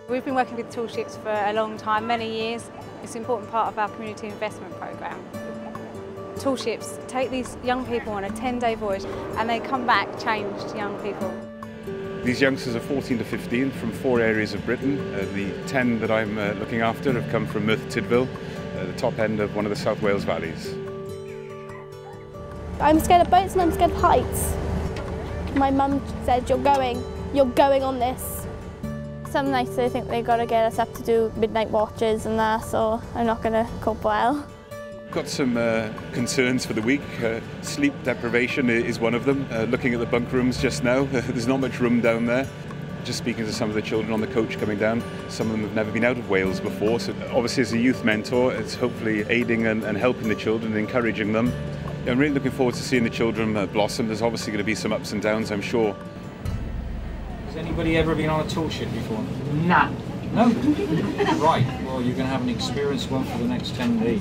We've been working with Tall Ships for a long time, many years. It's an important part of our community investment programme. Tall Ships take these young people on a 10-day voyage and they come back changed young people. These youngsters are 14 to 15 from 4 areas of Britain. The 10 that I'm looking after have come from Merthyr Tydfil, the top end of one of the South Wales valleys. I'm scared of boats and I'm scared of heights. My mum said, you're going on this. Some nights they think they've got to get us up to do midnight watches and that, so I'm not going to cope well. Got some concerns for the week. Sleep deprivation is one of them. Looking at the bunk rooms just now, there's not much room down there. Just speaking to some of the children on the coach coming down, some of them have never been out of Wales before, so obviously as a youth mentor it's hopefully aiding and helping the children, encouraging them. I'm really looking forward to seeing the children blossom. There's obviously going to be some ups and downs, I'm sure. Has anybody ever been on a tall ship before? Nah. No? Right, well you're going to have an experienced one for the next 10 days.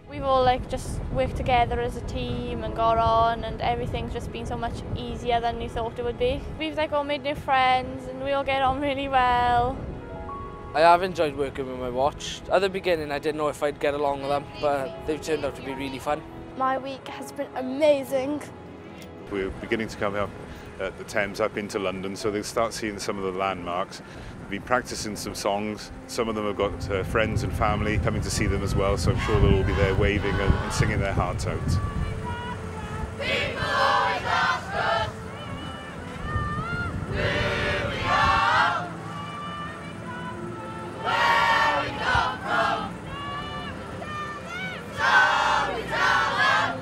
We've all just worked together as a team and got on, and everything's just been so much easier than we thought it would be. We've all made new friends and we all get on really well. I have enjoyed working with my watch. At the beginning I didn't know if I'd get along with them, but they've turned out to be really fun. My week has been amazing. We're beginning to come up the Thames up into London, so they'll start seeing some of the landmarks. We've been practicing some songs. Some of them have got friends and family coming to see them as well, so I'm sure they'll all be there waving and singing their hearts out. People always ask us, who we are, where we come from, so we tell them,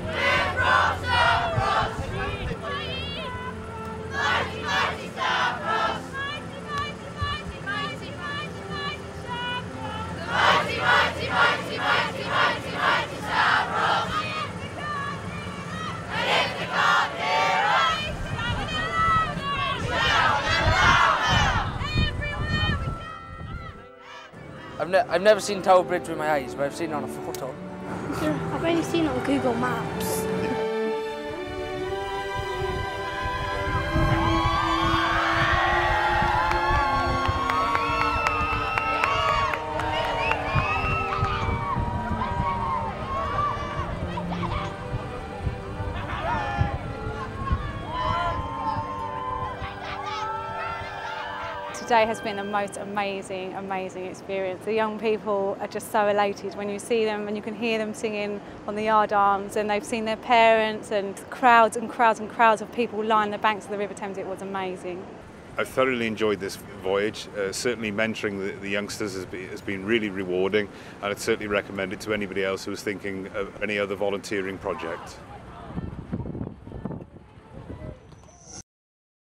we're from Cyprus, mighty, mighty Cyprus, mighty, mighty, mighty, mighty, mighty Cyprus. And if they can't hear us, shout it louder. I've never seen Tower Bridge with my eyes, but I've seen it on a photo. I've only seen it on Google Maps. Today has been the most amazing experience. The young people are just so elated when you see them and you can hear them singing on the yard arms, and they've seen their parents, and crowds and crowds and crowds of people line the banks of the River Thames. It was amazing. I've thoroughly enjoyed this voyage. Certainly mentoring the youngsters has been really rewarding, and I'd certainly recommend it to anybody else who's thinking of any other volunteering project.